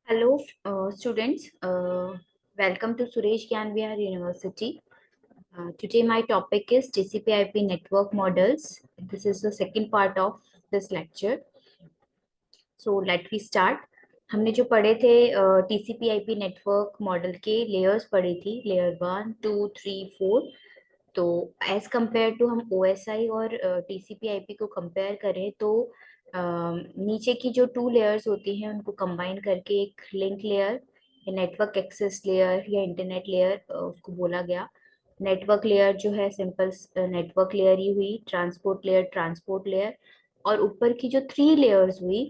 Hello, students. Welcome to Suresh Gyan Vihar University. Today, my topic is TCP/IP network models. This is the second part of this lecture. So, let we start. हमने जो पढ़े थे TCP/IP network model के layers पढ़ी थी, layer 1, 2, 3, 4। तो as compare to हम OSI और TCP/IP को कंपेयर करें तो नीचे की जो टू लेयर्स होती हैं उनको कंबाइन करके एक लिंक लेयर या नेटवर्क एक्सेस लेयर या इंटरनेट लेयर उसको बोला गया। नेटवर्क लेयर जो है सिंपल नेटवर्क लेयर ही हुई, ट्रांसपोर्ट लेयर, और ऊपर की जो थ्री लेयर्स हुई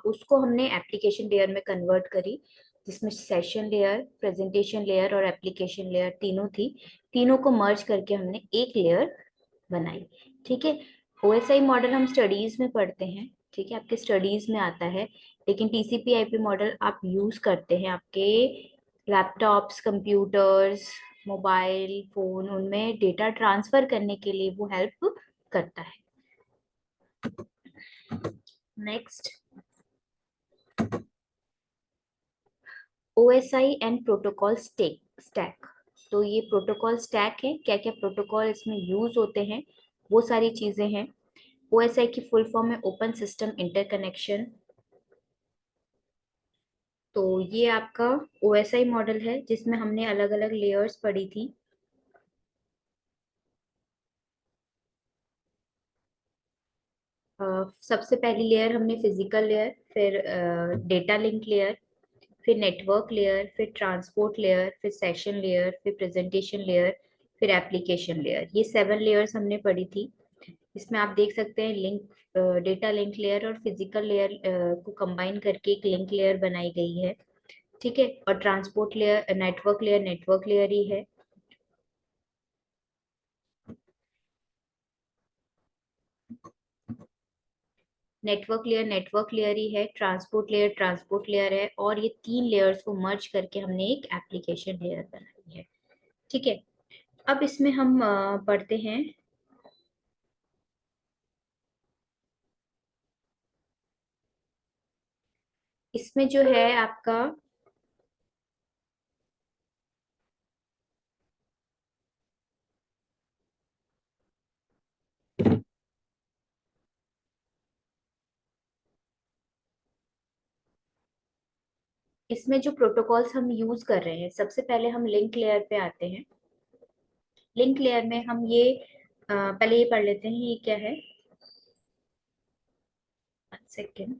उसको हमने एप्लीकेशन लेयर में कन्वर्ट करी, जिसमें सेशन लेयर, प्रेजेंटेशन लेयर और एप्लीकेशन लेयर तीनों थी। तीनों को मर्ज करके हमने एक लेयर बनाई। ठीक है। ओएसआई मॉडल हम स्टडीज में पढ़ते हैं, ठीक है, आपके स्टडीज में आता है। लेकिन टीसीपी आईपी मॉडल आप यूज करते हैं आपके लैपटॉप्स, कंप्यूटर्स, मोबाइल फोन, उनमें डेटा ट्रांसफर करने के लिए वो हेल्प करता है। Next, OSI and protocol stack. तो ये प्रोटोकॉल स्टैक है, क्या क्या प्रोटोकॉल इसमें यूज होते हैं वो सारी चीजें हैं। OSI की फुल फॉर्म है ओपन सिस्टम इंटरकनेक्शन। तो ये आपका OSI मॉडल है जिसमें हमने अलग अलग लेयर्स पढ़ी थी। सबसे पहली लेयर हमने फिजिकल लेयर, फिर डेटा लिंक लेयर, फिर नेटवर्क लेयर, फिर ट्रांसपोर्ट लेयर, फिर सेशन लेयर, फिर प्रेजेंटेशन लेयर, फिर एप्लीकेशन लेयर। ये 7 लेयर्स हमने पढ़ी थी। इसमें आप देख सकते हैं लिंक डेटा लिंक लेयर और फिजिकल लेयर को कंबाइन करके एक लिंक लेयर बनाई गई है। ठीक है। और ट्रांसपोर्ट लेयर, नेटवर्क लेयर ही है। नेटवर्क लेयर ही है, ट्रांसपोर्ट लेयर है, और ये तीन लेयर्स को मर्ज करके हमने एक एप्लीकेशन लेयर बनाई है। ठीक है। अब इसमें हम पढ़ते हैं। इसमें जो है आपका, इसमें जो प्रोटोकॉल्स हम यूज कर रहे हैं, सबसे पहले हम लिंक लेयर पे आते हैं। लिंक लेयर में हम ये पहले ये पढ़ लेते हैं, ये क्या है। 1 second.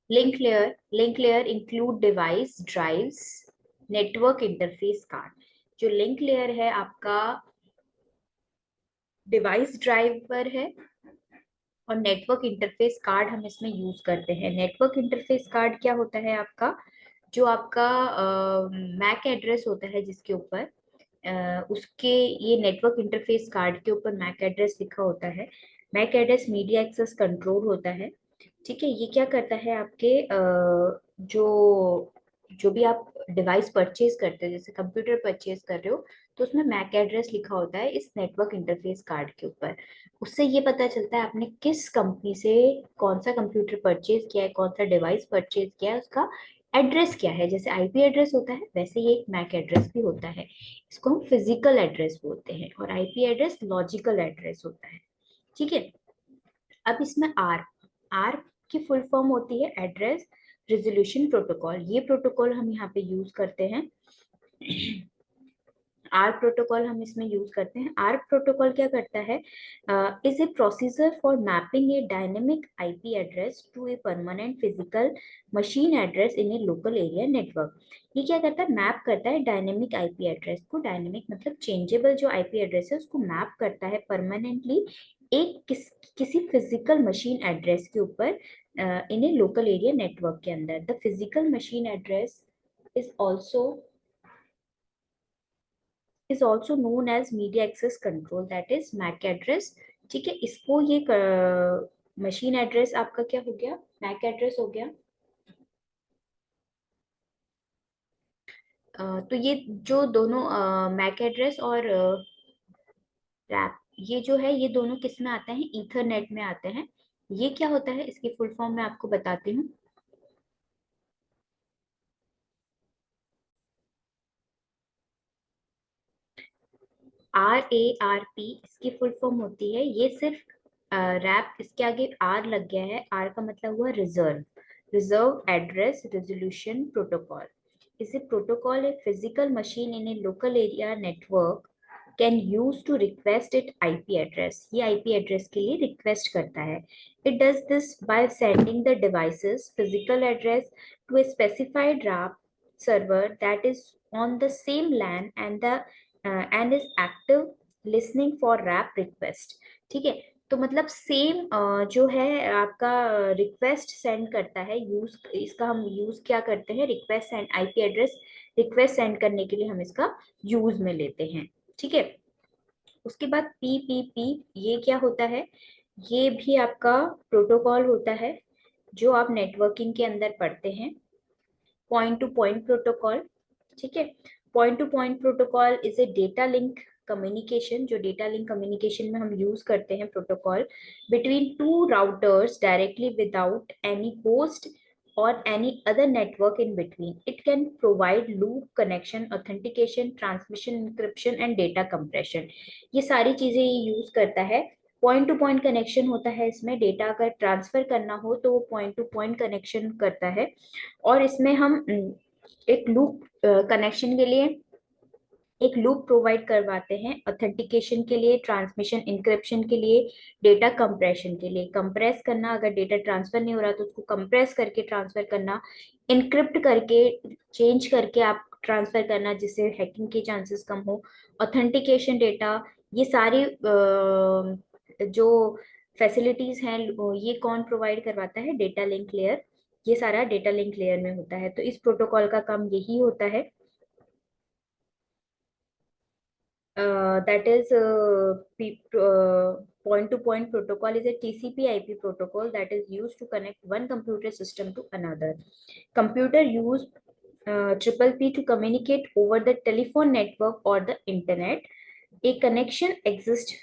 Link layer include device drives, network interface card. जो लिंक लेयर है आपका डिवाइस ड्राइवर है, और नेटवर्क इंटरफेस कार्ड हम इसमें यूज करते हैं। नेटवर्क इंटरफेस कार्ड क्या होता है आपका, जो आपका मैक एड्रेस होता है जिसके ऊपर उसके, ये नेटवर्क इंटरफेस कार्ड के ऊपर मैक एड्रेस लिखा होता है। MAC address media access control होता है। ठीक है। ये क्या करता है आपके जो जो भी आप डिवाइस परचेज करते हो, जैसे कंप्यूटर परचेज कर रहे हो, तो उसमें मैक एड्रेस लिखा होता है इस नेटवर्क इंटरफेस कार्ड के ऊपर। उससे ये पता चलता है आपने किस कंपनी से कौन सा कंप्यूटर परचेज किया है, कौन सा डिवाइस परचेज किया है, उसका एड्रेस क्या है। जैसे आईपी एड्रेस होता है वैसे ये एक मैक एड्रेस भी होता है। इसको हम फिजिकल एड्रेस बोलते हैं, और आईपी एड्रेस लॉजिकल एड्रेस होता है। ठीक है। अब इसमें आर, आर की फुल फॉर्म होती है एड्रेस रिजोल्यूशन प्रोटोकॉल। ये प्रोटोकॉल हम यहाँ पे यूज करते हैं। आर प्रोटोकॉल हम इसमें यूज करते हैं। आर प्रोटोकॉल क्या करता है, is a procedure for mapping a dynamic IP address to a permanent physical machine address in a local area network. ये क्या करता है, मैप करता है डायनेमिक आईपी एड्रेस को। डायनेमिक मतलब चेंजेबल जो आईपी एड्रेस है उसको मैप करता है परमानेंटली एक किसी फिजिकल मशीन एड्रेस के ऊपर इन ए लोकल एरिया नेटवर्क के अंदर। The physical machine address is also is also known as media access control, that is MAC address। ठीक है। इसको ये मशीन एड्रेस आपका क्या हो गया, मैक एड्रेस हो गया। तो ये जो दोनों मैक एड्रेस और रैप, ये जो है ये दोनों किस में आते हैं, ईथरनेट में आते हैं। ये क्या होता है, इसकी फुल फॉर्म मैं आपको बताती हूँ। RARP इसकी फुल फॉर्म होती है, ये सिर्फ रैप, इसके आगे आर लग गया है, आर का मतलब हुआ reserve, reserve address resolution protocol. इसे protocol a physical machine in a local area network can use to request it IP address, ये आईपी एड्रेस के लिए रिक्वेस्ट करता है। It does this by sending the devices physical address to a specified RARP server that is on the same LAN and is active listening for rap request। ठीक है, तो मतलब same जो है आपका रिक्वेस्ट सेंड करता है, यूज इसका हम यूज क्या करते हैं, request send, IP address request send करने के लिए हम इसका यूज में लेते हैं। ठीक है, उसके बाद पीपीपी, ये क्या होता है, ये भी आपका प्रोटोकॉल होता है जो आप नेटवर्किंग के अंदर पढ़ते हैं, पॉइंट टू पॉइंट प्रोटोकॉल। ठीक है, point to point protocol is a data link communication, जो डेटा लिंक कम्युनिकेशन में हम यूज करते हैं protocol between two routers directly without any host और any other network in between. It can provide loop connection, authentication, transmission, encryption and data compression, ये सारी चीजें ये यूज करता है। पॉइंट टू पॉइंट कनेक्शन होता है इसमें, डेटा अगर ट्रांसफर करना हो तो वो पॉइंट टू पॉइंट कनेक्शन करता है। और इसमें हम एक लूप कनेक्शन के लिए एक लूप प्रोवाइड करवाते हैं, ऑथेंटिकेशन के लिए, ट्रांसमिशन इंक्रिप्शन के लिए, डेटा कंप्रेशन के लिए, कंप्रेस करना, अगर डेटा ट्रांसफर नहीं हो रहा तो उसको कंप्रेस करके ट्रांसफर करना, इनक्रिप्ट करके चेंज करके आप ट्रांसफर करना जिससे हैकिंग के चांसेस कम हो, ऑथेंटिकेशन डेटा, ये सारी जो फैसिलिटीज हैं ये कौन प्रोवाइड करवाता है, डेटा लिंक लेयर, ये सारा डेटा लिंक लेयर में होता है। तो इस प्रोटोकॉल का काम यही होता है। That is point to point protocol is a TCP/IP protocol that is used to connect one computer system to another. Computer use triple P to communicate over the telephone network or the internet. A connection exists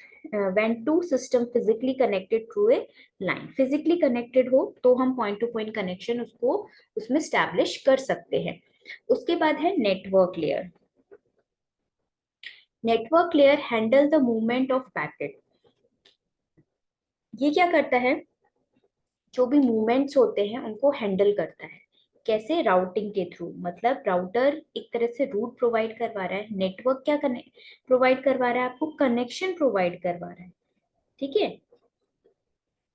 when two system physically connected through a line. Physically connected हो तो हम point to point connection उसको उसमें establish कर सकते हैं। उसके बाद है network layer। Network layer handle the movement of packet, ये क्या करता है, जो भी मूवमेंट्स होते हैं उनको हैंडल करता है। कैसे, राउटिंग के थ्रू, मतलब राउटर एक तरह से रूट प्रोवाइड करवा रहा है, नेटवर्क क्या प्रोवाइड करवा रहा है, आपको कनेक्शन प्रोवाइड करवा रहा है। ठीक है,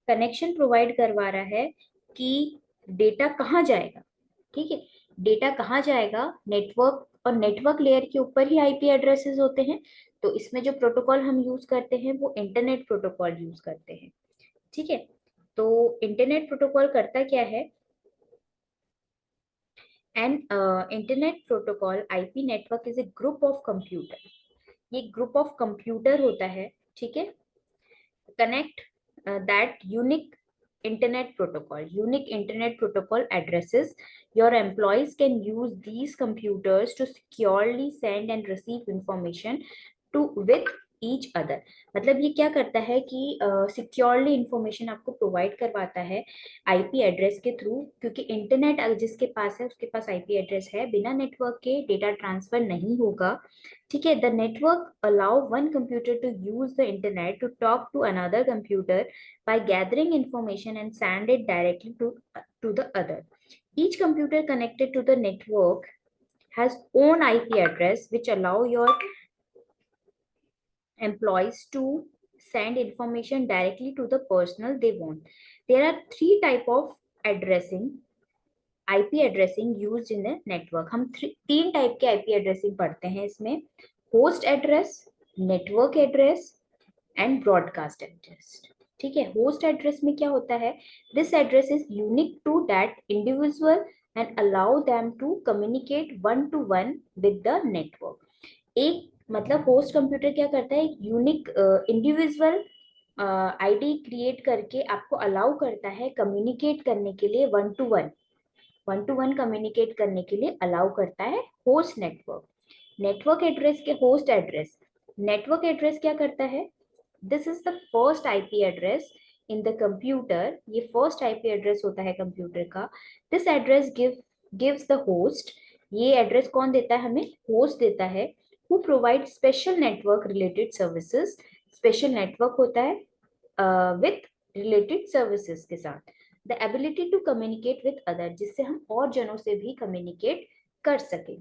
कनेक्शन प्रोवाइड करवा रहा है कि डेटा कहाँ जाएगा। ठीक है, डेटा कहाँ जाएगा, नेटवर्क, और नेटवर्क लेयर के ऊपर ही आईपी एड्रेसेस होते हैं। तो इसमें जो प्रोटोकॉल हम यूज करते हैं वो इंटरनेट प्रोटोकॉल यूज करते हैं। ठीक है, तो इंटरनेट प्रोटोकॉल करता क्या है, and internet protocol IP network is a group of computer, ये ग्रुप ऑफ कंप्यूटर होता है। ठीक है, connect that unique internet protocol addresses, your employees can use these computers to securely send and receive information to with each other। मतलब ये क्या करता है कि सिक्योरली इंफॉर्मेशन आपको प्रोवाइड करवाता है आईपी एड्रेस के थ्रू, क्योंकि इंटरनेट जिसके पास है उसके पास आईपी एड्रेस है, बिना नेटवर्क के डेटा ट्रांसफर नहीं होगा। ठीक है, the network allow one computer to use the internet to talk to another computer by gathering information and send it directly to the other. Each computer connected to the network has own IP address which allow your employees to send information directly to the personal they want. There are three type of addressing, IP addressing used in the network. हम तीन type के IP addressing पढ़ते हैं इसमें, host address, network address and broadcast address. ठीक है, host address में क्या होता है, this address is unique to that individual and allow them to communicate one to one with the network. एक मतलब होस्ट कंप्यूटर क्या करता है, यूनिक इंडिविजुअल आईडी क्रिएट करके आपको अलाउ करता है कम्युनिकेट करने के लिए, वन टू वन कम्युनिकेट करने के लिए अलाउ करता है होस्ट नेटवर्क। नेटवर्क एड्रेस के होस्ट एड्रेस, नेटवर्क एड्रेस क्या करता है, this is the first IP address in the computer, ये फर्स्ट आईपी एड्रेस होता है कंप्यूटर का। This address gives the host, ये एड्रेस कौन देता है हमें, होस्ट देता है, who provide special network related services, special network होता है विथ रिलेटेड सर्विसेज के साथ, the ability to communicate with other, जिससे हम और जनों से भी कम्युनिकेट कर सके।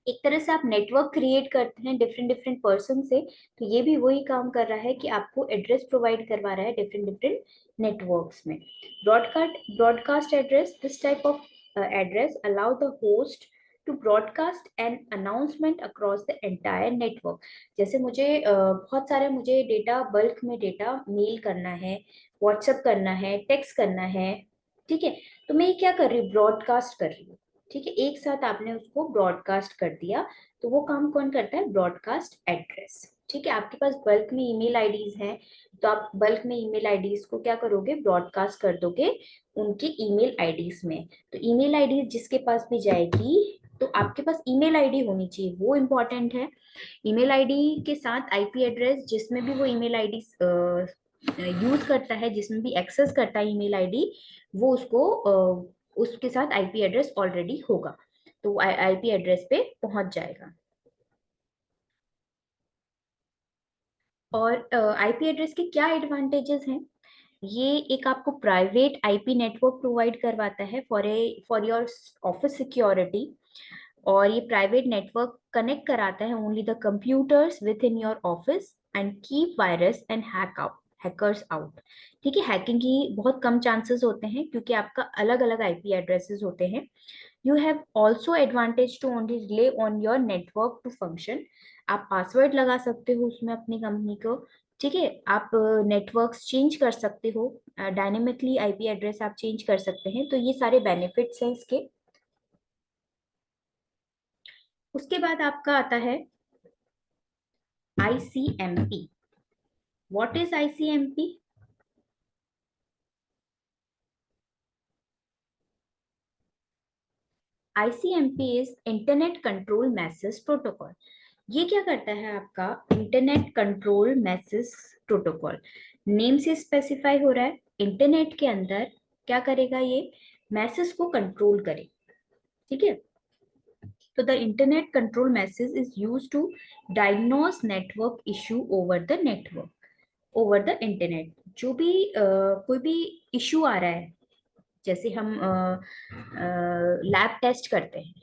एक तरह से आप नेटवर्क क्रिएट करते हैं डिफरेंट डिफरेंट पर्सन से, तो ये भी वही काम कर रहा है कि आपको एड्रेस प्रोवाइड करवा रहा है डिफरेंट डिफरेंट नेटवर्क्स में। Broadcast address, this type of address allow the host to broadcast an announcement across the entire network. जैसे मुझे बहुत सारे मुझे डेटा, बल्क में डेटा मेल करना है, व्हाट्सएप करना है, टेक्स्ट करना है, ठीक है, तो मैं ये क्या कर रही हूँ, ब्रॉडकास्ट कर रही हूँ, ठीक है, एक साथ आपने उसको ब्रॉडकास्ट कर दिया, तो वो काम कौन करता है, ब्रॉडकास्ट एड्रेस। ठीक है, आपके पास बल्क में ईमेल आईडीज हैं, तो आप बल्क में ईमेल आईडीज को क्या करोगे, ब्रॉडकास्ट कर दोगे उनके ईमेल आईडीज में। तो ईमेल आईडी जिसके पास भी जाएगी, तो आपके पास ईमेल आईडी होनी चाहिए, वो इम्पोर्टेंट है। ईमेल आईडी के साथ आईपी एड्रेस, जिसमें भी वो ईमेल आईडी यूज करता है, जिसमें भी एक्सेस करता है ईमेल आईडी, वो उसके साथ आईपी एड्रेस ऑलरेडी होगा, तो आईपी एड्रेस पे पहुंच जाएगा। और आईपी एड्रेस के क्या एडवांटेजेस हैं, ये एक आपको प्राइवेट आईपी नेटवर्क प्रोवाइड करवाता है फॉर योर ऑफिस सिक्योरिटी, और ये प्राइवेट नेटवर्क कनेक्ट कराता है only the computers with in your office and keep virus and hackers out. ठीक है, हैकिंग की बहुत कम चांसेस होते हैं क्योंकि आपका अलग अलग आईपी एड्रेसेस होते हैं। You have also advantage to only rely on your network to function। आप पासवर्ड लगा सकते हो उसमें अपनी कंपनी को, ठीक है, आप नेटवर्क्स चेंज कर सकते हो, डायनेमिकली आईपी एड्रेस आप चेंज कर सकते हैं, तो ये सारे बेनिफिट्स हैं इसके। उसके बाद आपका आता है ICMP. What is ICMP? ICMP is internet control message protocol. ये क्या करता है, आपका internet control message protocol, name से स्पेसिफाई हो रहा है, इंटरनेट के अंदर क्या करेगा, ये मैसेज को कंट्रोल करे। ठीक है, तो the internet control message is use to diagnose network issue over the network, over the internet. जो भी कोई भी इशू आ रहा है, जैसे हम लैब टेस्ट करते हैं,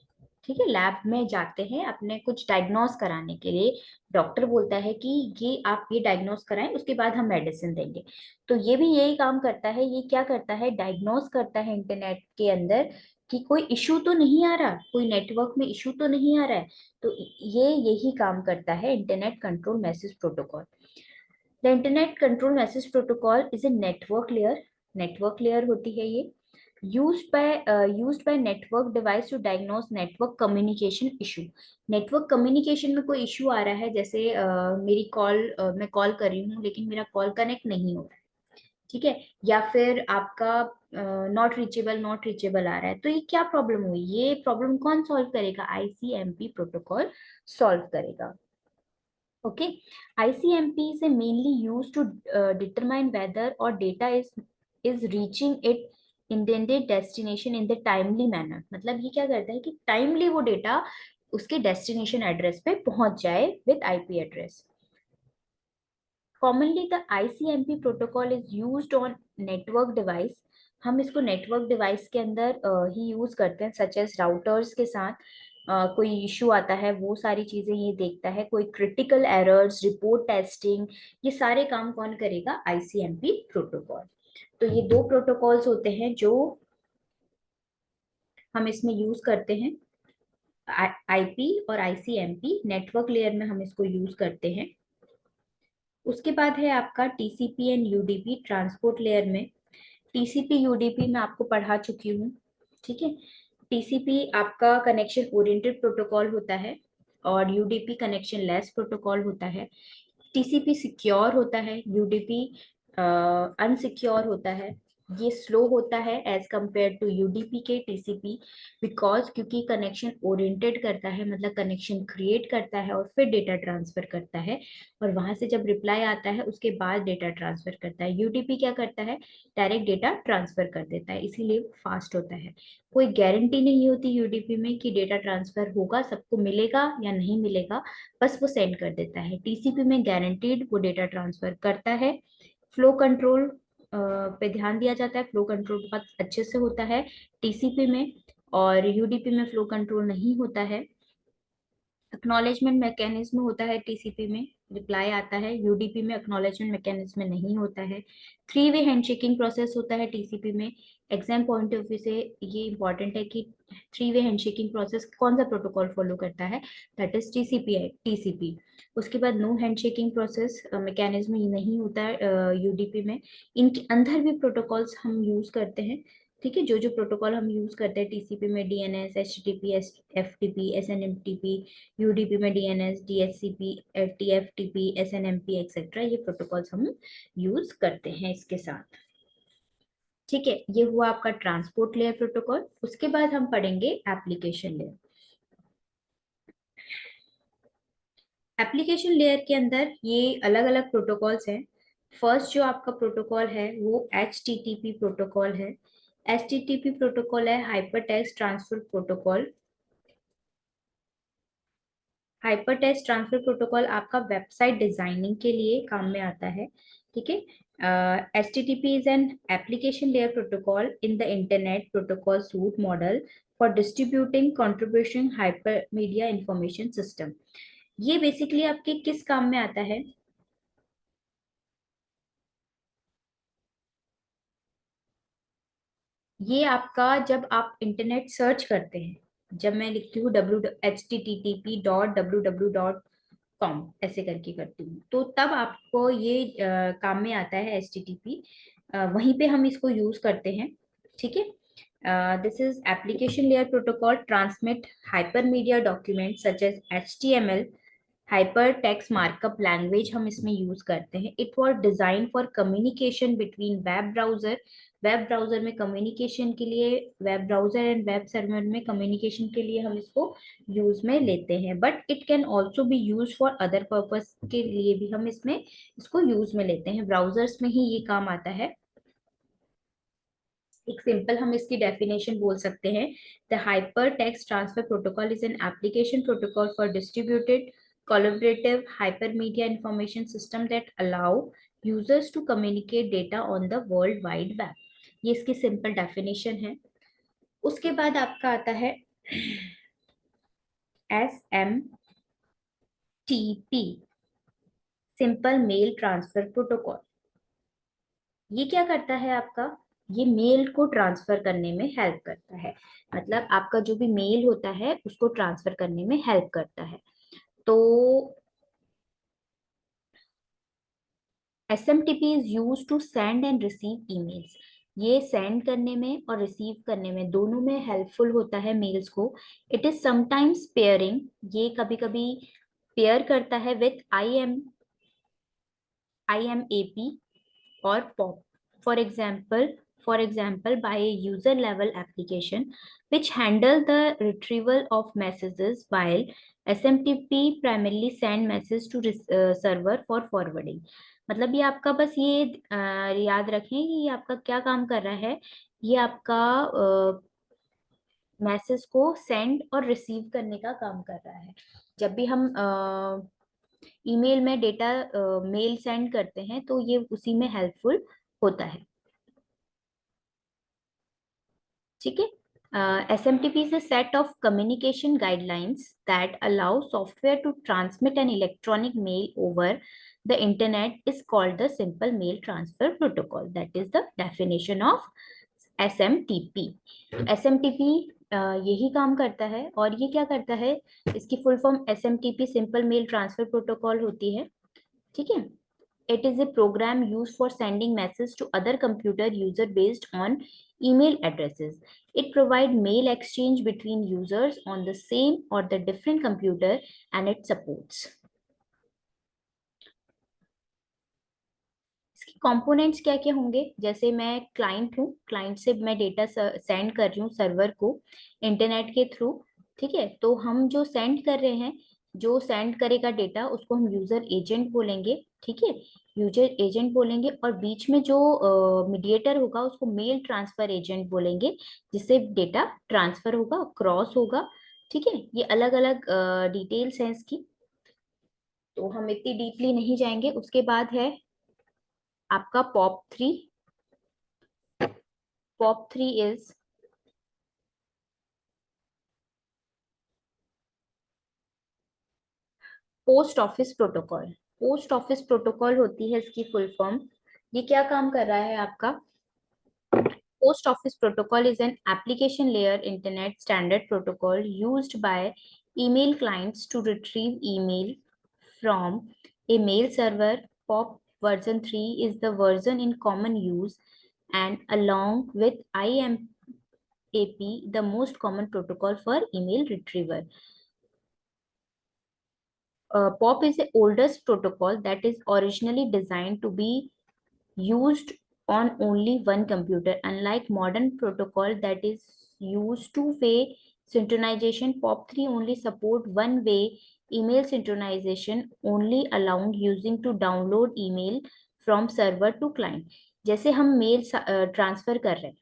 ठीक है, लैब में जाते हैं अपने कुछ डायग्नोस कराने के लिए, डॉक्टर बोलता है कि ये आप ये डायग्नोस कराएं, उसके बाद हम मेडिसिन देंगे, तो ये भी यही काम करता है, ये क्या करता है, डायग्नोस करता है इंटरनेट के अंदर कि कोई इशू तो नहीं आ रहा, कोई नेटवर्क में इशू तो नहीं आ रहा है, तो ये यही काम करता है internet control message protocol. The internet control message protocol is a network layer, network layer होती है ये, used by network device to diagnose network communication issue। Network communication में कोई इशू आ रहा है, जैसे मेरी कॉल, मैं कॉल कर रही हूँ लेकिन मेरा कॉल कनेक्ट नहीं हो रहा है, ठीक है, या फिर आपका नॉट रीचेबल आ रहा है, तो ये क्या प्रॉब्लम हुई, ये प्रॉब्लम कौन सॉल्व करेगा, आईसीएमपी प्रोटोकॉल सॉल्व करेगा। Okay, ICMP is mainly used to determine whether or data is reaching its intended destination in the timely manner। मतलब ये क्या करता है कि टाइमली वो डेटा उसके डेस्टिनेशन एड्रेस पे पहुंच जाए with IP address. Commonly the ICMP protocol is used on network device, हम इसको नेटवर्क डिवाइस के अंदर ही यूज करते हैं, सच एज राउटर्स के साथ कोई इशू आता है वो सारी चीजें ये देखता है, कोई क्रिटिकल एरर्स, रिपोर्ट टेस्टिंग, ये सारे काम कौन करेगा, आईसीएमपी प्रोटोकॉल। तो ये दो प्रोटोकॉल्स होते हैं जो हम इसमें यूज करते हैं, आईपी और आईसीएमपी, नेटवर्क लेयर में हम इसको यूज करते हैं। उसके बाद है आपका TCP and UDP, transport layer में। टीसीपी यूडीपी मैं आपको पढ़ा चुकी हूँ, ठीक है, टीसीपी आपका कनेक्शन ओरिएंटेड प्रोटोकॉल होता है और यूडीपी कनेक्शन लेस प्रोटोकॉल होता है। टीसीपी सिक्योर होता है, यूडीपी अनसिक्योर होता है। ये स्लो होता है एज कंपेयर टू यूडीपी के टीसीपी, बिकॉज क्योंकि कनेक्शन ओरिएंटेड करता है, मतलब कनेक्शन क्रिएट करता है और फिर डेटा ट्रांसफर करता है, और वहां से जब रिप्लाई आता है उसके बाद डेटा ट्रांसफर करता है। यूडीपी क्या करता है, डायरेक्ट डेटा ट्रांसफर कर देता है, इसीलिए फास्ट होता है। कोई गारंटी नहीं होती यूडीपी में कि डेटा ट्रांसफर होगा, सबको मिलेगा या नहीं मिलेगा, बस वो सेंड कर देता है। टीसीपी में गारंटीड वो डेटा ट्रांसफर करता है। फ्लो कंट्रोल पे ध्यान दिया जाता है, फ्लो कंट्रोल बहुत अच्छे से होता है टीसीपी में, और यूडीपी में फ्लो कंट्रोल नहीं होता है। एक्नॉलेजमेंट मैकेनिज्म होता है टीसीपी में, रिप्लाई आता है, यूडीपी में एक्नॉलेजमेंट मैकेनिज्म नहीं होता है। थ्री वे हैंडशेकिंग प्रोसेस होता है टीसीपी में। एग्जाम पॉइंट ऑफ व्यू से ये इंपॉर्टेंट है कि थ्री वे हैंडशेकिंग प्रोसेस कौन सा प्रोटोकॉल फॉलो करता है, दैट इज टीसीपी है, टीसीपी। उसके बाद नो हैंडशेकिंग प्रोसेस मैकेनिज्म नहीं होता है यूडीपी में। इनके अंदर भी प्रोटोकॉल्स हम यूज करते हैं, ठीक है, जो जो प्रोटोकॉल हम यूज करते हैं टीसीपी में, डीएनएस, एचटीटीपी, एफटीपी, एसएनएमटीपी, यूडीपी में DNS, DHCP, TFTP, SNMP etcetera, ये प्रोटोकॉल्स हम यूज करते हैं इसके साथ। ठीक है, ये हुआ आपका ट्रांसपोर्ट लेयर प्रोटोकॉल। उसके बाद हम पढ़ेंगे एप्लीकेशन लेयर। एप्लीकेशन लेयर के अंदर ये अलग अलग प्रोटोकॉल्स हैं। फर्स्ट जो आपका प्रोटोकॉल है वो H T T P protocol है। H T T P protocol है hyper text transfer protocol. Hyper text transfer protocol आपका वेबसाइट डिजाइनिंग के लिए काम में आता है, ठीक है। H T T P is an application layer protocol in the internet protocol suite model for distributing contribution hyper media information system. ये बेसिकली आपके किस काम में आता है, ये आपका जब आप इंटरनेट सर्च करते हैं, जब मैं लिखती हूँ www.http.www.com ऐसे करके करती हूँ, तो तब आपको ये काम में आता है एचटीटीपी। वहीं पे हम इसको यूज करते हैं, ठीक है। This is application layer protocol transmit hypermedia document such as HTML, hyper text markup language हम इसमें यूज करते हैं। It was design for communication between web browser, web browser में कम्युनिकेशन के लिए, web browser and web server में communication के लिए हम इसको यूज में लेते हैं, but it can also be use for other purpose के लिए भी हम इसमें इसको यूज में लेते हैं। ब्राउजर्स में ही ये काम आता है। एक सिंपल हम इसकी डेफिनेशन बोल सकते हैं, the hyper text transfer protocol is an application protocol for distributed collaborative hypermedia information system that allow users to communicate data on the world wide web। ये इसकी सिंपल डेफिनेशन है। उसके बाद आपका आता है SMTP, simple mail transfer protocol. ये क्या करता है आपका, ये मेल को ट्रांसफर करने में हेल्प करता है, मतलब आपका जो भी मेल होता है उसको ट्रांसफर करने में हेल्प करता है। तो SMTP is use to send and receive emails. ये सेंड करने में और रिसीव करने में दोनों में हेल्पफुल होता है मेल्स को। इट इज समटाइम्स पेयरिंग, ये कभी कभी पेयर करता है with IMAP or POP. For example, for example, by a user level application which handle the retrieval of messages, while SMTP primarily send message to server for forwarding। मतलब ये आपका बस ये याद रखें कि ये आपका क्या काम कर रहा है, ये आपका मैसेज को सेंड और रिसीव करने का काम कर रहा है। जब भी हम ईमेल में डेटा मेल सेंड करते हैं तो ये उसी में हेल्पफुल होता है, ठीक है। SMTP is a set of communication guidelines that allow software to transmit an electronic mail over the internet is called the simple mail transfer protocol, that is the definition of SMTP। SMTP यही काम करता है, और ये क्या करता है, इसकी full form SMTP simple mail transfer protocol होती है, ठीक है। It is a program used for sending messages to other computer user based on email addresses. It provides mail exchange between users on the same or the different computer, and it supports components क्या क्या होंगे, जैसे मैं client हूँ, client से मैं data send कर रही हूँ सर्वर को इंटरनेट के थ्रू। ठीक है, तो हम जो सेंड कर रहे हैं, जो सेंड करेगा डेटा उसको हम यूजर एजेंट बोलेंगे। ठीक है, यूजर एजेंट बोलेंगे, और बीच में जो मीडिएटर होगा उसको मेल ट्रांसफर एजेंट बोलेंगे, जिससे डेटा ट्रांसफर होगा, क्रॉस होगा। ठीक है, ये अलग अलग डिटेल्स हैं इसकी, तो हम इतनी डीपली नहीं जाएंगे। उसके बाद है आपका pop 3। Pop 3 is post office protocol. Post office protocol होती है इसकी फुल फॉर्म। ये क्या काम कर रहा है आपका? Post Office Protocol is an application layer internet standard protocol used by email clients to retrieve email from a mail server. POP version 3 is the version in common use, and along with IMAP, the most common protocol for email retrieval. POP is the oldest protocol that is originally designed to be used on only one computer. Unlike modern protocol that is used two-way synchronization, POP3 only support one-way email synchronization, only allowing using to download email from server to client. जैसे हम mail transfer कर रहे हैं,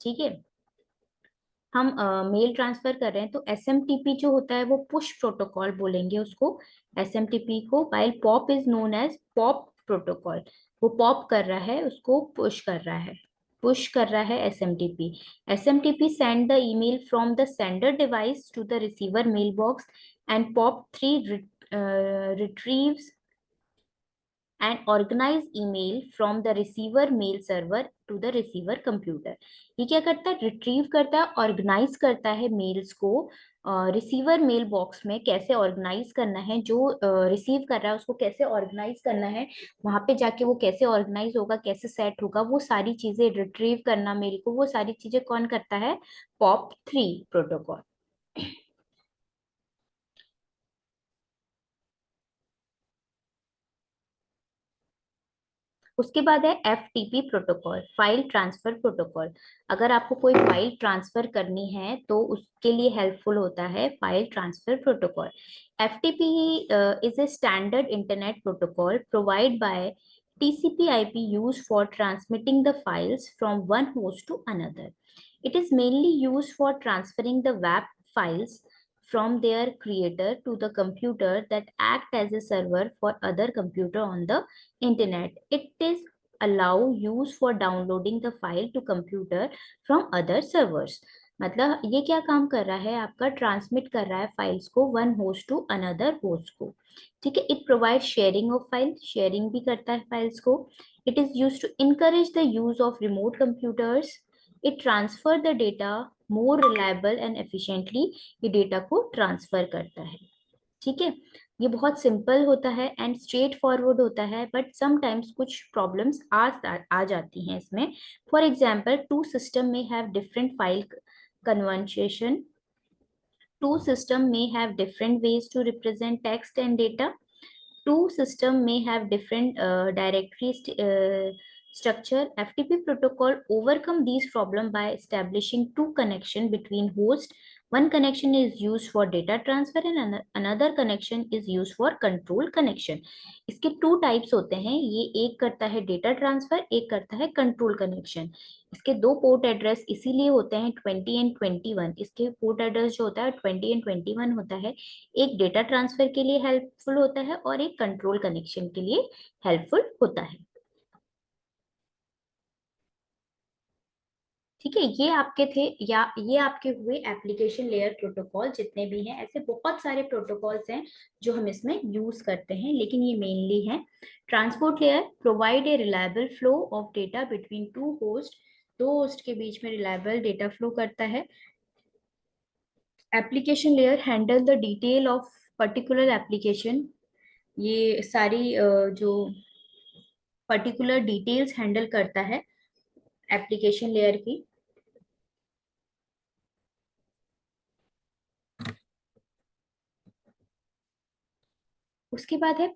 ठीक है, हम mail transfer कर रहे हैं, तो एसएमटीपी जो होता है वो पुश प्रोटोकॉल बोलेंगे उसको, एसएमटीपी को। While POP is known as POP protocol. वो पॉप कर रहा है, उसको पुश कर रहा है, पुश कर रहा है SMTP. SMTP send the email from the sender device to the receiver mail box, and POP 3 retrieves and organize email from the receiver mail server to the receiver computer। ये क्या करता है? रिट्रीव करता है, organise करता है mails को receiver mail box में। कैसे ऑर्गेनाइज करना है, जो रिसीव कर रहा है उसको कैसे ऑर्गेनाइज करना है, वहां पे जाके वो कैसे ऑर्गेनाइज होगा, कैसे सेट होगा, वो सारी चीजें रिट्रीव करना मेल को, वो सारी चीजें कौन करता है? Pop 3 protocol. उसके बाद है FTP protocol, file transfer protocol. अगर आपको कोई फाइल ट्रांसफर करनी है तो उसके लिए हेल्पफुल होता है file transfer protocol. FTP is a standard internet protocol provide by TCP/IP used for transmitting the files from one host to another. It is mainly used for transferring the web files from their creator to the computer that act as a server for other computer on the internet. It is allow use for downloading the file to computer from other servers। मतलब ये क्या काम कर रहा है आपका? Transmit कर रहा है फाइल्स को one host to another host को। ठीक है, it provide sharing of file, sharing भी करता है फाइल्स को। It is use to encourage the use of remote computers. It transfer the data more reliable and efficiently. ये data को transfer करता है। ठीक है, ये बहुत सिंपल होता है एंड स्ट्रेट फॉरवर्ड होता है, बट समटाइम्स कुछ प्रॉब्लम्स आ जाती हैं इसमें। फॉर एग्जाम्पल, टू सिस्टम में have different file conversation, two system may have different ways to represent text and data, two system may have different directory structure. FTP protocol overcome these problem by establishing two connection between host. One connection is used for data transfer and another connection is used for control connection। इसके two types होते हैं, ये एक करता है data transfer, एक करता है कंट्रोल कनेक्शन। इसके दो पोर्ट एड्रेस इसीलिए होते हैं 20 एंड 21। इसके पोर्ट एड्रेस जो होता है 20 एंड 21 होता है। एक डेटा ट्रांसफर के लिए हेल्पफुल होता है और एक कंट्रोल कनेक्शन के लिए हेल्पफुल होता है। ठीक है, ये आपके थे, या ये आपके हुए एप्लीकेशन लेयर प्रोटोकॉल। जितने भी हैं ऐसे बहुत सारे प्रोटोकॉल्स हैं जो हम इसमें यूज करते हैं, लेकिन ये मेनली है। Transport layer provide a reliable flow of data between two host. दो होस्ट के बीच में रिलायबल डेटा फ्लो करता है। Application layer handle the detail of particular application. ये सारी जो पर्टिकुलर डिटेल्स हैंडल करता है एप्लीकेशन लेयर की। उसके बाद है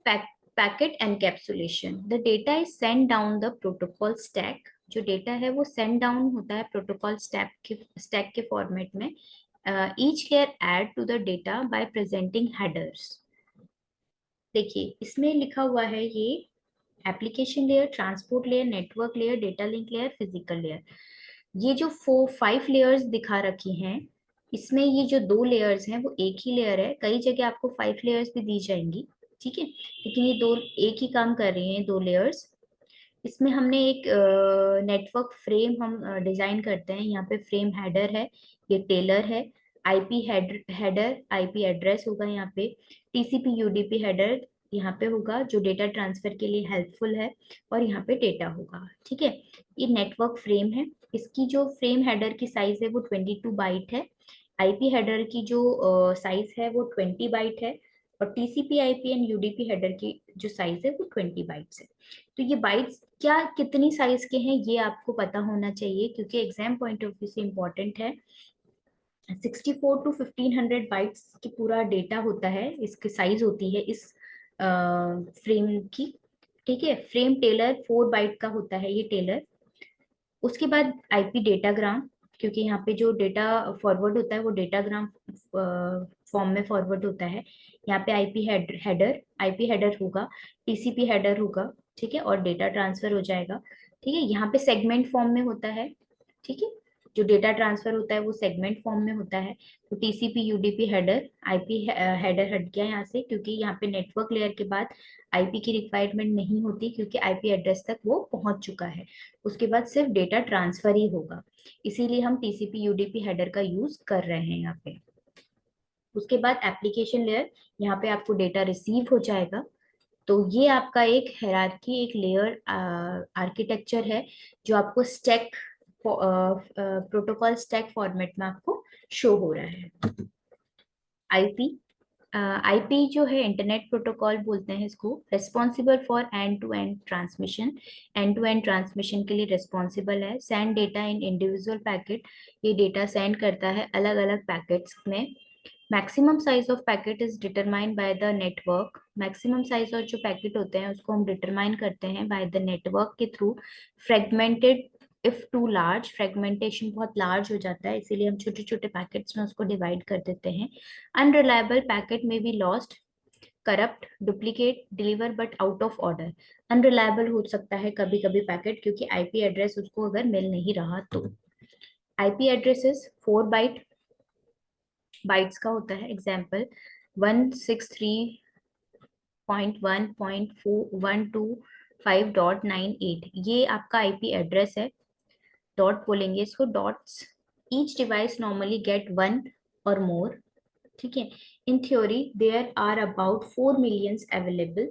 packet encapsulation, the data is send down the protocol stack. जो डेटा है वो सेंड डाउन होता है प्रोटोकॉल स्टैक के फॉर्मेट में। Each layer add to the data by presenting headers. देखिए इसमें लिखा हुआ है ये application layer, transport layer, network layer, data link layer, physical layer. ये जो 5 लेयर्स दिखा रखी हैं, इसमें ये जो 2 लेयर्स हैं वो एक ही लेयर है। कई जगह आपको 5 लेयर्स भी दी जाएंगी, ठीक है, लेकिन ये दो एक ही काम कर रही हैं, 2 लेयर्स। इसमें हमने एक नेटवर्क फ्रेम हम डिजाइन करते हैं। यहाँ पे फ्रेम हेडर है, ये टेलर है, आईपी हेडर आईपी एड्रेस होगा यहाँ पे, टीसीपी यूडीपी हेडर यहाँ पे होगा जो डेटा ट्रांसफर के लिए हेल्पफुल है, और यहाँ पे डेटा होगा, ठीक है। ये नेटवर्क फ्रेम है। इसकी जो फ्रेम हेडर की साइज है वो 22 बाइट है। आईपी हेडर की जो साइज है वो 20 बाइट है, और TCP IP and UDP header की जो साइज है वो 20 बाइट्स है। तो ये बाइट्स क्या कितनी साइज के हैं ये आपको पता होना चाहिए, क्योंकि एग्जाम पॉइंट ऑफ व्यू से इम्पोर्टेंट है। 64 to 1500 बाइट्स की पूरा डेटा होता है, इसकी साइज होती है इस फ्रेम की, ठीक है। फ्रेम टेलर 4 बाइट का होता है ये टेलर। उसके बाद आईपी डेटाग्राम, क्योंकि यहाँ पे जो डेटा फॉरवर्ड होता है वो डेटाग्राम फॉर्म में फॉरवर्ड होता है। यहाँ पे आईपी हेडर होगा, टीसीपी हेडर होगा, ठीक है, और डेटा ट्रांसफर हो जाएगा, ठीक है। यहाँ पे सेगमेंट फॉर्म में होता है, ठीक है। जो डेटा ट्रांसफर होता है वो सेगमेंट फॉर्म में होता है। तो TCP UDP header, IP header हट गया यहाँ से, क्योंकि यहाँ पे नेटवर्क लेयर के बाद आईपी की रिक्वायरमेंट नहीं होती, क्योंकि आईपी एड्रेस तक वो पहुंच चुका है। उसके बाद सिर्फ डेटा ट्रांसफर ही होगा, इसीलिए हम टीसीपी यूडीपी हेडर का यूज कर रहे हैं यहाँ पे। उसके बाद एप्लीकेशन लेयर, यहाँ पे आपको डेटा रिसीव हो जाएगा। तो ये आपका एक हायरार्की, एक लेयर आर्किटेक्चर है जो आपको स्टैक प्रोटोकॉल स्टैक फॉर्मेट में आपको शो हो रहा है। आईपी, आईपी जो है इंटरनेट प्रोटोकॉल बोलते हैं इसको, responsible for end to end transmission. End to end transmission के लिए रेस्पॉन्सिबल है। Send data in individual packet, ये डेटा सेंड करता है अलग अलग पैकेट्स में। Maximum size of packet is determined by the network. Maximum size और जो पैकेट होते हैं उसको हम डिटरमाइन करते हैं बाय द नेटवर्क के through. Fragmented if two large, fragmentation बहुत लार्ज हो जाता है इसीलिए हम छोटे छोटे पैकेट्स में उसको डिवाइड कर देते हैं। अनरिलायबल पैकेट में be lost, corrupt, duplicate, deliver but out of order. Unreliable हो सकता है कभी कभी पैकेट, क्योंकि आईपी एड्रेस उसको अगर मिल नहीं रहा तो। आईपी एड्रेसेस 4 बाइट्स का होता है। एग्जाम्पल 163.1.4.125.98, ये आपका आईपी एड्रेस है। डॉट बोलेंगे इसको, dots. Each device normally get 1 और मोर, ठीक है। In theory there are about 4 millions available.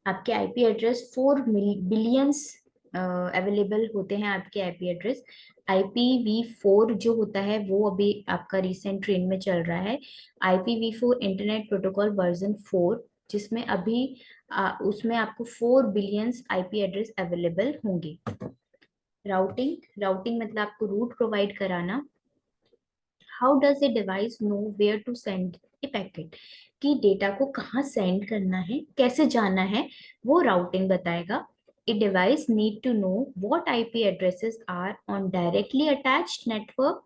आपके आईपी एड्रेस 4 बिलियंस अवेलेबल होते हैं आपके आईपी एड्रेस। IPv4 जो होता है वो अभी आपका रिसेंट ट्रेंड में चल रहा है। IPv4 इंटरनेट प्रोटोकॉल वर्जन 4, जिसमें अभी उसमें आपको 4 बिलियंस आईपी एड्रेस अवेलेबल होंगे। राउटिंग, राउटिंग मतलब आपको रूट प्रोवाइड कराना। How does a device know where to send a packet, कि डेटा को कहाँ सेंड करना है, कैसे जाना है, वो राउटिंग बताएगा। A device need to know what IP addresses are on directly attached network.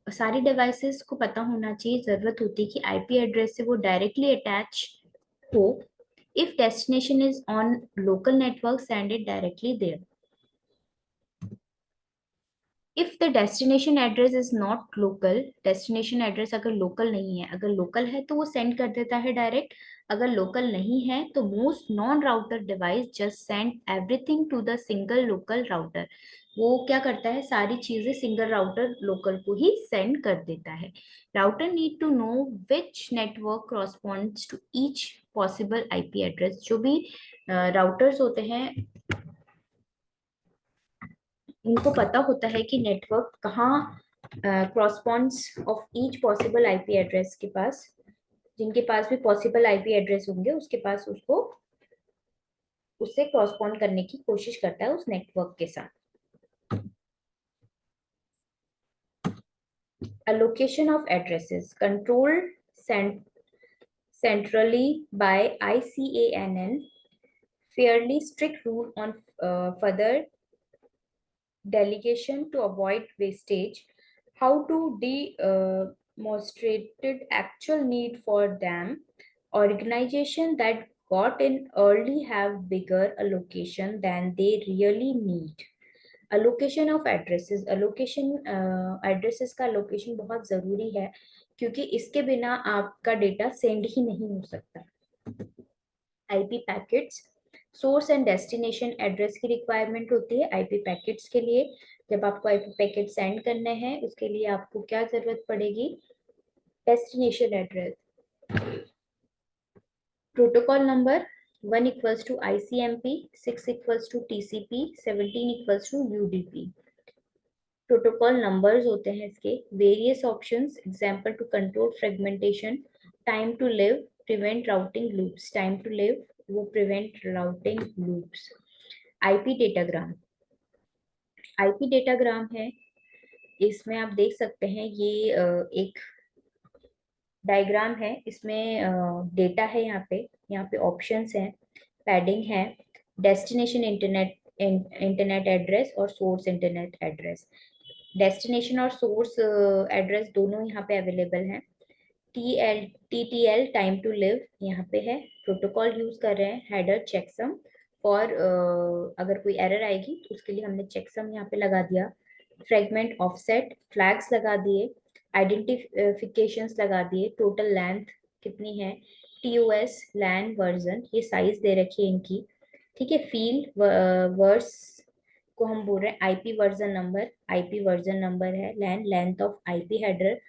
सारी डिवाइसेस को पता होना चाहिए, जरूरत होती है कि आईपी एड्रेस से वो डायरेक्टली अटैच हो। If destination is on local network, send it directly there. If the destination address is not local, destination address अगर लोकल नहीं है, अगर लोकल है तो वो सेंड कर देता है डायरेक्ट। अगर लोकल नहीं है तो most non router device just send everything to the single local router. वो क्या करता है, सारी चीजें सिंगल राउटर लोकल को ही सेंड कर देता है। Router need to know which network corresponds to each possible IP address. जो भी राउटर्स होते हैं इनको पता होता है कि नेटवर्क कहाँ corresponds of each possible IP address के पास, जिनके पास भी पॉसिबल आईपी एड्रेस होंगे उसके पास उसको उससे क्रॉसपॉन्ड करने की कोशिश करता है उस नेटवर्क के साथ। Allocation of addresses controlled centrally by ICANN fairly strict rule on further delegation to avoid wastage, how to demonstrated actual need for them. Organization that got in early have bigger allocation than they really need. allocation of addresses, allocation addresses का allocation बहुत जरूरी है, क्योंकि इसके बिना आपका data send ही नहीं हो सकता। IP packets, source and destination address की रिक्वायरमेंट होती है आईपी पैकेट्स के लिए। जब आपको आईपी पैकेट सेंड करने हैं उसके लिए आपको क्या जरूरत पड़ेगी, destination address. Protocol number 1 equals to ICMP, 6 equals to TCP, 17 equals to UDP. Protocol numbers होते हैं इसके। Various options, example to control fragmentation, time to live, prevent routing loops. Time to live वो prevent routing loops. IP datagram, IP datagram है, इसमें आप देख सकते हैं ये एक डायग्राम है। इसमें डेटा है, यहाँ पे ऑप्शंस हैं, पैडिंग है, डेस्टिनेशन इंटरनेट इंटरनेट एड्रेस और सोर्स इंटरनेट एड्रेस। डेस्टिनेशन और सोर्स एड्रेस दोनों यहाँ पे अवेलेबल हैं। TTL टाइम टू लिव यहाँ पे है। प्रोटोकॉल यूज कर रहे हैं हेडर चेकसम फॉर, अगर कोई एरर आएगी तो उसके लिए हमने चेकसम यहाँ पे लगा दिया। फ्रेगमेंट ऑफसेट फ्लैग्स लगा दिए, आइडेंटिफिकेशंस लगा दिए, टोटल लेंथ कितनी है, TOS लैन वर्जन, ये साइज दे रखी है इनकी। ठीक है, फील्ड वर्स को हम बोल रहे हैं IP version number, IP version number है। Len length of IP header,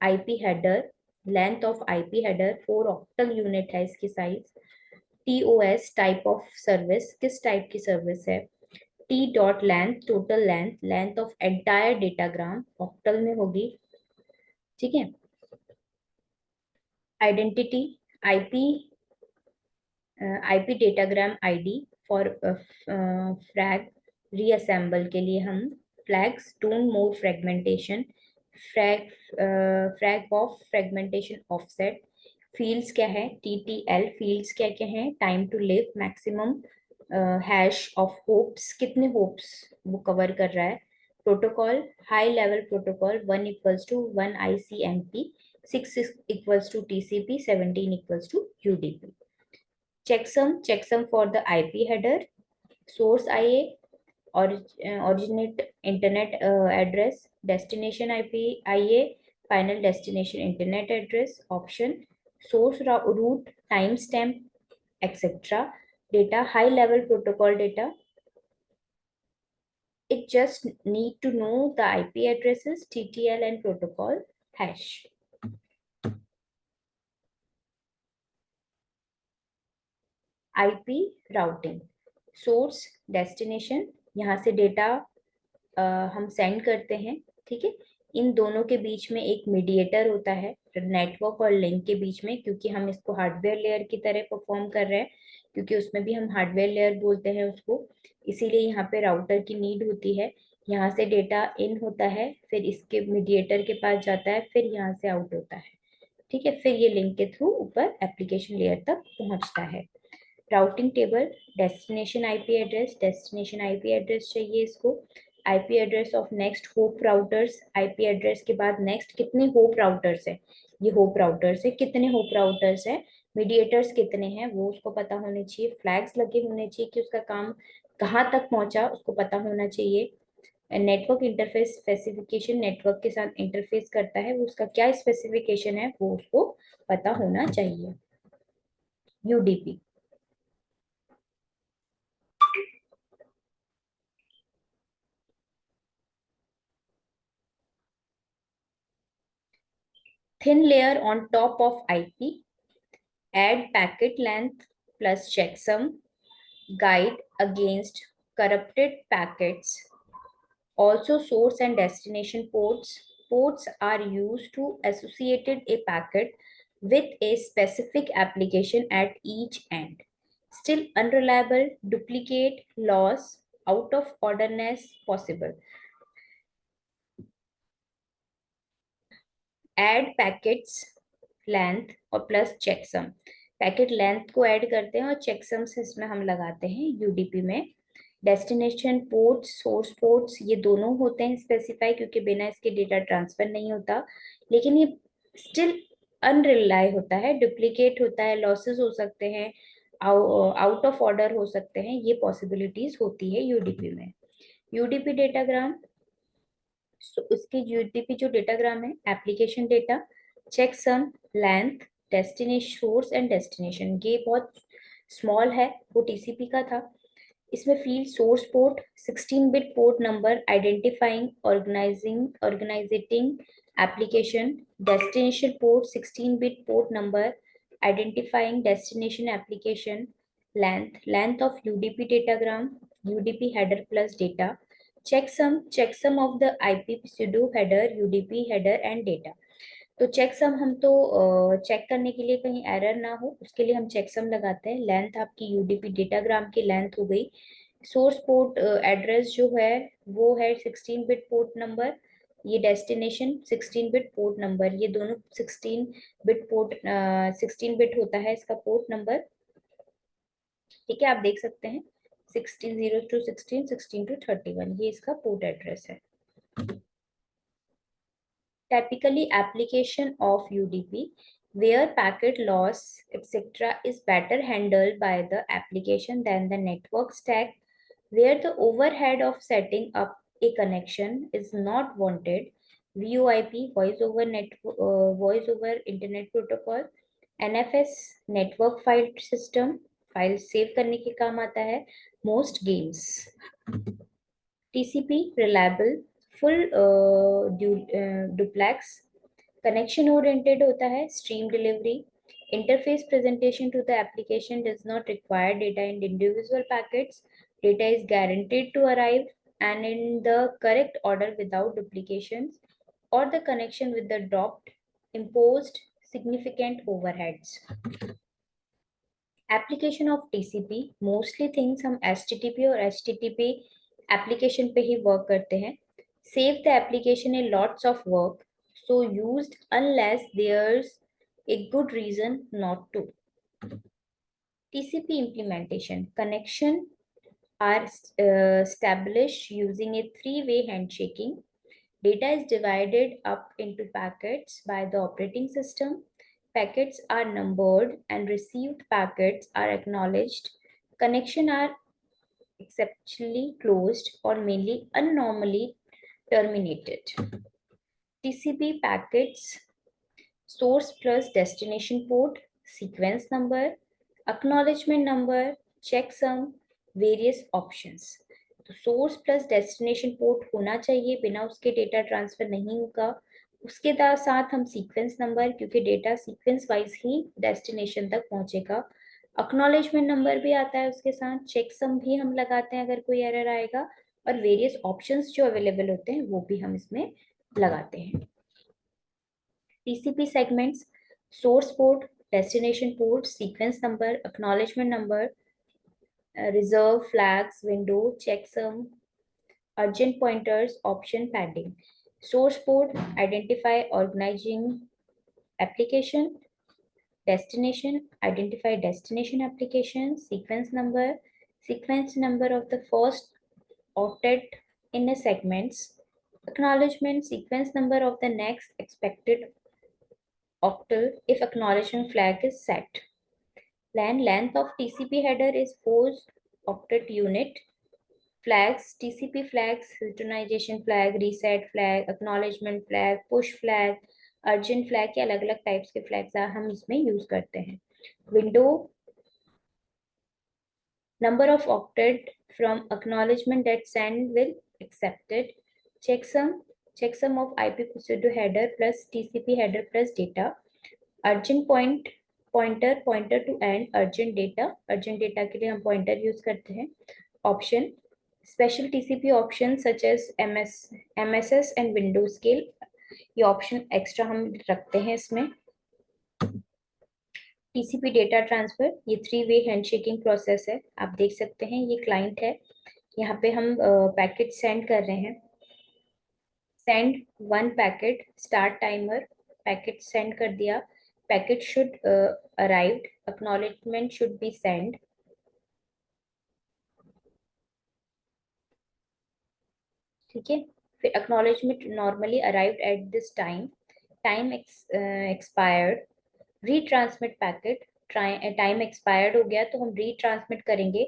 IP header length of IP header 4 octal unit है इसकी size. TOS type of service, किस टाइप की सर्विस है। T dot length total length, length of entire datagram octal में होगी। ठीक है, identity, IP IP datagram ID for frag reassemble के लिए हम flags don't more fragmentation, frag frag of fragmentation offset. Fields क्या है, TTL फील्ड्स क्या क्या है, time to live, maximum hash of hops, कितने होप्स वो कवर कर रहा है। Protocol, high level protocol 1 equals to 1 ICMP, 6 equals to TCP, 17 equals to UDP। checksum for the IP header, source IA, originate internet address, destination IP IA, final destination internet address, option, source route, timestamp, etc. Data, high level protocol data, it just need to know the IP addresses, TTL and protocol hash. IP routing, source destination, यहाँ से data हम send करते हैं। ठीक है, इन दोनों के बीच में एक मीडिएटर होता है नेटवर्क और लिंक के बीच में, क्योंकि हम इसको हार्डवेयर लेयर की तरह परफॉर्म कर रहे हैं, क्योंकि उसमें भी हम हार्डवेयर लेयर बोलते हैं उसको, इसीलिए यहाँ पे राउटर की नीड होती है। यहाँ से डेटा इन होता है, फिर इसके मीडिएटर के पास जाता है, फिर यहाँ से आउट होता है। ठीक है, फिर ये लिंक के थ्रू ऊपर एप्लीकेशन लेयर तक पहुंचता है। Routing table, destination IP address, destination IP address चाहिए इसको। IP address of next hop routers, IP address के बाद नेक्स्ट कितने होप राउटर्स है, ये होप राउटर्स है, कितने होप राउटर्स है, मीडिएटर्स कितने हैं वो उसको पता होने चाहिए। फ्लैग्स लगे होने चाहिए कि उसका काम कहाँ तक पहुंचा उसको पता होना चाहिए। नेटवर्क इंटरफेस स्पेसिफिकेशन, नेटवर्क के साथ इंटरफेस करता है वो उसका क्या स्पेसिफिकेशन है वो उसको पता होना चाहिए। UDP, thin layer on top of IP, add packet length plus checksum, guide against corrupted packets. Also source and destination ports. Ports are used to associated a packet with a specific application at each end. Still unreliable, duplicate, loss, out of orderness possible. Add packets length or plus checksum. Packet length को add करते हैं और चेकसम्स इसमें हम लगाते हैं UDP में। Destination ports, source ports, ये दोनों होते हैं स्पेसिफाई, क्योंकि बिना इसके डेटा ट्रांसफर नहीं होता। लेकिन ये स्टिल अनरिलाय होता है, डुप्लीकेट होता है, लॉसेस हो सकते हैं, आउट ऑफ ऑर्डर हो सकते हैं, ये पॉसिबिलिटीज होती है यूडीपी में। यूडीपी डेटाग्राम, उसके यूडीपी जो डेटाग्राम है, application data, check sum, length, destination, source and destination, ये बहुत स्मॉल है, वो टीसीपी का था। इसमें field source port 16 bit port number identifying organizing application, destination port 16 bit port number identifying destination application, length of UDP datagram, UDP header plus data, checksum of the IP pseudo header, UDP header and data। तो checksum हम तो check करने के लिए कहीं error ना हो उसके लिए हम checksum लगाते हैं। लेंथ आपकी यूडीपी डेटाग्राम की लेंथ हो गई। सोर्स पोर्ट एड्रेस जो है वो है 16 बिट पोर्ट नंबर, ये डेस्टिनेशन 16 बिट पोर्ट नंबर, ये दोनों 16 बिट होता है इसका पोर्ट नंबर। ठीक है, आप देख सकते हैं 16 to 16, 16 to 31, ये इसका पोर्ट एड्रेस है। Typically, application of UDP, where packet loss, etc., is better handled by the application than the network stack, where the overhead of setting up a connection is not wanted. VoIP, voice over Internet Protocol, NFS, Network File System, file save करने के काम आता है। Most games, TCP, reliable, full duplex, connection oriented होता है, stream delivery, interface presentation to the application does not require data in individual packets, data is guaranteed to arrive and in the correct order without duplications or the connection with the dropped imposed significant overheads। Application of TCP, mostly things हम HTTP और HTTP application पे ही work करते हैं। Save the application in lots of work, so used unless there's a good reason not to। TCP implementation, connection are established using a three-way handshaking. Data is divided up into packets by the operating system. Packets are numbered and received packets are acknowledged. Connections are exceptionally closed or mainly unnormally terminated। TCP packets, source plus destination port, sequence number, acknowledgement number, checksum, various options। तो source plus destination port होना चाहिए, बिना उसके data transfer नहीं होगा। उसके साथ हम सीक्वेंस नंबर, क्योंकि डेटा सीक्वेंस वाइज ही डेस्टिनेशन तक पहुंचेगा। अक्नॉलेजमेंट नंबर भी आता है उसके साथ, चेकसम भी हम लगाते हैं अगर कोई एरर आएगा, और वेरियस ऑप्शंस जो अवेलेबल होते हैं वो भी हम इसमें लगाते हैं। TCP segments, source port, destination port, sequence number, acknowledgement number, reserve, flags, window, checksum, urgent pointers, option, padding। Source port, identify organizing application, destination, identify destination application, sequence number of the first octet in a segments, acknowledgement, sequence number of the next expected octal if acknowledgement flag is set. Length of TCP header is 4 octet unit. Flags, TCP flags, synchronization flag, reset flag, acknowledgement flag, push flag, urgent flag के अलग अलग types के flags हम इसमें use करते हैं। Window, number of octet from acknowledgement that send will accepted। checksum of IP pseudo header plus TCP header plus data। Urgent pointer to end urgent data के लिए हम पॉइंटर यूज करते हैं। Option, special TCP option such as MSS and window scale, ये option extra हम रखते हैं इसमें। टीसीपी डेटा ट्रांसफर, ये 3-वे हैंडशेकिंग प्रोसेस है, आप देख सकते हैं ये क्लाइंट है, यहाँ पे हम पैकेट सेंड कर रहे हैं। Send 1 packet, start timer, packet send कर दिया। Packet should arrived, acknowledgement should be send. ठीक है, फिर acknowledgement normally arrived at this time, time expired, retransmit packet, time expired हो गया तो हम रीट्रांसमिट करेंगे,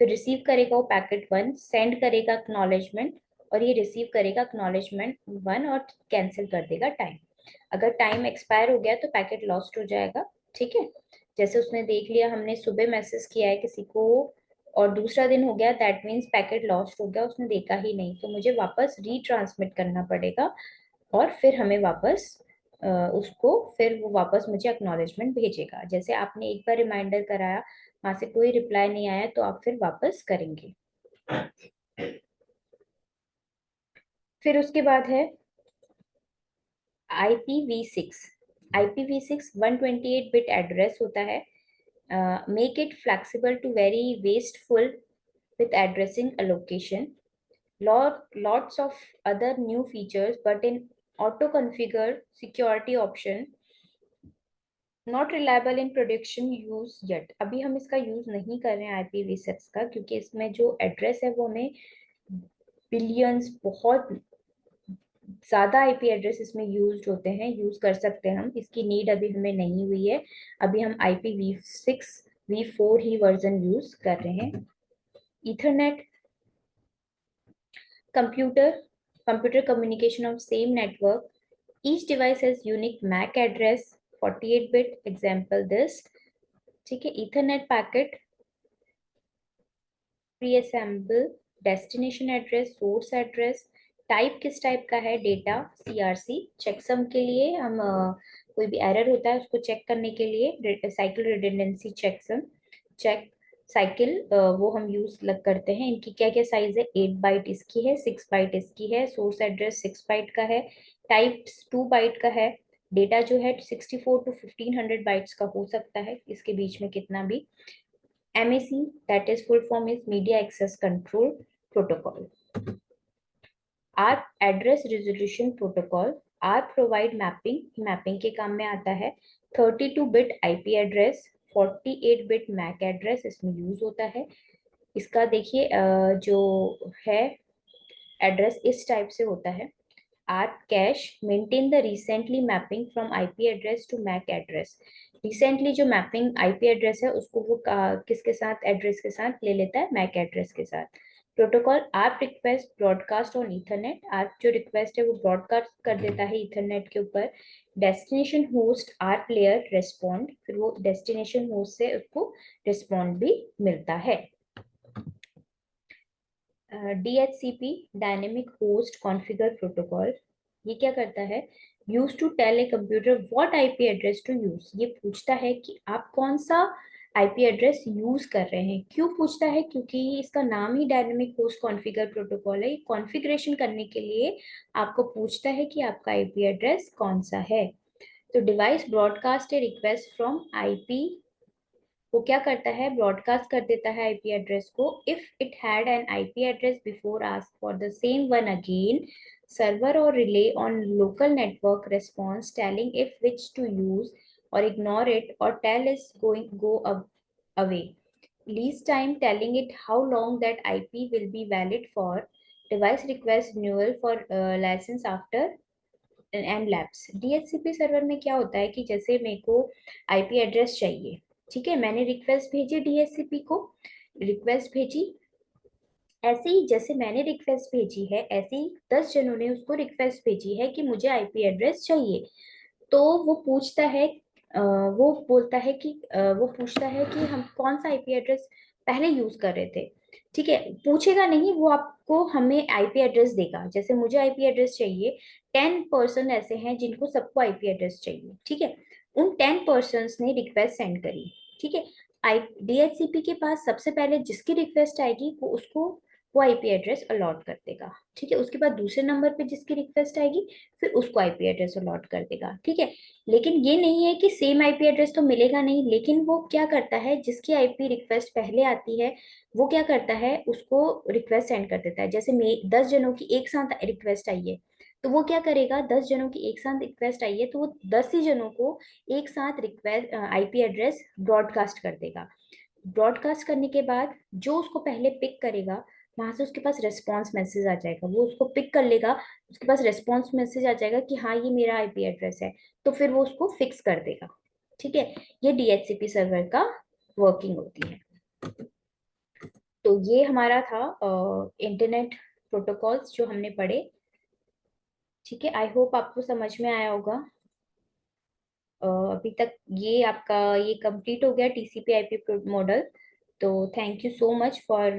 फिर रिसीव करेगा वो पैकेट वन, सेंड करेगा एक्नॉलेजमेंट, और ये रिसीव करेगा एक्नॉलेजमेंट वन और कैंसिल कर देगा टाइम। अगर टाइम एक्सपायर हो गया तो पैकेट लॉस्ट हो जाएगा। ठीक है, जैसे उसने देख लिया हमने सुबह मैसेज किया है किसी को और दूसरा दिन हो गया, दैट मीन्स पैकेट लॉस्ट हो गया, उसने देखा ही नहीं, तो मुझे वापस रीट्रांसमिट करना पड़ेगा और फिर हमें वापस उसको, फिर वो वापस मुझे एक्नॉलेजमेंट भेजेगा। जैसे आपने एक बार रिमाइंडर कराया, वहां से कोई रिप्लाई नहीं आया, तो आप फिर वापस करेंगे। फिर उसके बाद है IPv6। IPv6 128 बिट एड्रेस होता है। Make it flexible to very wasteful with addressing allocation. Lots of other new features, but in auto configure security option, not reliable in production use yet। अभी हम इसका यूज नहीं कर रहे हैं IPv6 का, क्योंकि इसमें जो एड्रेस है वो हमें बिलियंस, बहुत ज्यादा IP एड्रेस इसमें यूज होते हैं, यूज कर सकते हैं हम, इसकी नीड अभी हमें नहीं हुई है। अभी हम IPv4 ही वर्जन यूज कर रहे हैं। Ethernet, computer computer communication of same network, each device has unique MAC address 48 bit, example this। ठीक है, Ethernet packet preassemble, destination address, source address, type किस टाइप का है, डेटा CRC, चेकसम के लिए हम कोई भी एरर होता है उसको चेक करने के लिए cycle redundancy checksum, check cycle वो हम यूज करते हैं। इनकी क्या क्या साइज है, 8 बाइट इसकी है, 6 बाइट इसकी है, सोर्स एड्रेस 6 बाइट का है, टाइप 2 बाइट का है, डेटा जो है 64 to 1500 बाइट्स का हो सकता है, इसके बीच में कितना भी। MAC, that is full form is Media Access Control Protocol। ARP address resolution protocol, ARP provide mapping, mapping के काम में आता है। 32 bit IP address, 48 bit MAC address इसमें यूज होता है। इसका देखिए जो है एड्रेस इस टाइप से होता है। ARP cache maintain the recently mapping from IP address to MAC address. Recently जो मैपिंग IP एड्रेस है उसको वो किसके साथ, एड्रेस के साथ ले लेता है, मैक एड्रेस के साथ। Protocol ARP request broadcast on Ethernet, ARP जो रिक्वेस्ट है वो ब्रॉडकास्ट कर देता है ईथरनेट के ऊपर। Destination host ARP layer respond, फिर वो डेस्टिनेशन होस्ट से उसको रिस्पॉन्ड भी मिलता है। DHCP dynamic host configure protocol, ये क्या करता है, use to tell a computer what IP address to use. ये पूछता है कि आप कौन सा IP एड्रेस यूज कर रहे हैं। क्यों पूछता है, क्योंकि इसका नाम ही डायनेमिक होस्ट कॉन्फ़िगर प्रोटोकॉल है। कॉन्फ़िगरेशन करने के लिए आपको पूछता है कि आपका IP एड्रेस कौन सा है। तो device broadcast A request from IP, वो क्या करता है, ब्रॉडकास्ट कर देता है IP एड्रेस को। If it had an IP address before, ask for the same one again. Server or relay on local network response telling if which to use or ignore it, or tell is going go away. Lease time telling it how long that IP will be valid for. Device request renewal for license after end lapse. DHCP server में क्या होता है कि जैसे मेरे को IP address चाहिए, ठीक है, मैंने रिक्वेस्ट भेजी DHCP को, रिक्वेस्ट भेजी, ऐसे ही जैसे मैंने रिक्वेस्ट भेजी है ऐसे ही 10 जनों ने उसको रिक्वेस्ट भेजी है कि मुझे IP एड्रेस चाहिए। तो वो पूछता है, वो बोलता है कि वो पूछता है कि हम कौन सा IP एड्रेस पहले यूज कर रहे थे। ठीक है, पूछेगा नहीं, वो आपको हमें IP एड्रेस देगा। जैसे मुझे IP एड्रेस चाहिए, 10 पर्सन ऐसे हैं जिनको सबको IP एड्रेस चाहिए। ठीक है, उन 10 पर्सन ने रिक्वेस्ट सेंड करी। ठीक है, आई DHCP के पास सबसे पहले जिसकी रिक्वेस्ट आएगी वो उसको वो IP एड्रेस अलॉट कर देगा। ठीक है, उसके बाद दूसरे नंबर पे जिसकी रिक्वेस्ट आएगी फिर उसको IP एड्रेस अलॉट कर देगा। ठीक है, लेकिन ये नहीं है कि सेम IP एड्रेस तो मिलेगा नहीं, लेकिन वो क्या करता है, जिसकी IP रिक्वेस्ट पहले आती है वो क्या करता है, उसको रिक्वेस्ट सेंड कर देता है। जैसे 10 जनों की एक साथ रिक्वेस्ट आई है तो वो क्या करेगा, 10 जनों की एक साथ रिक्वेस्ट आई है तो वो 10 ही जनों को एक साथ रिक्वेस्ट आईपी एड्रेस ब्रॉडकास्ट कर देगा। ब्रॉडकास्ट करने के बाद जो उसको पहले पिक करेगा, वहां से उसके पास रेस्पॉन्स मैसेज आ जाएगा, वो उसको पिक कर लेगा, उसके पास रेस्पॉन्स मैसेज आ जाएगा कि हाँ ये मेरा आईपी एड्रेस है, तो फिर वो उसको फिक्स कर देगा। ठीक है, ये डीएचसीपी सर्वर का वर्किंग होती है। तो ये हमारा था इंटरनेट प्रोटोकॉल्स जो हमने पढ़े। ठीक है, आई होप आपको समझ में आया होगा। अभी तक ये आपका ये कंप्लीट हो गया टीसीपी आईपी मॉडल। तो thank you so much for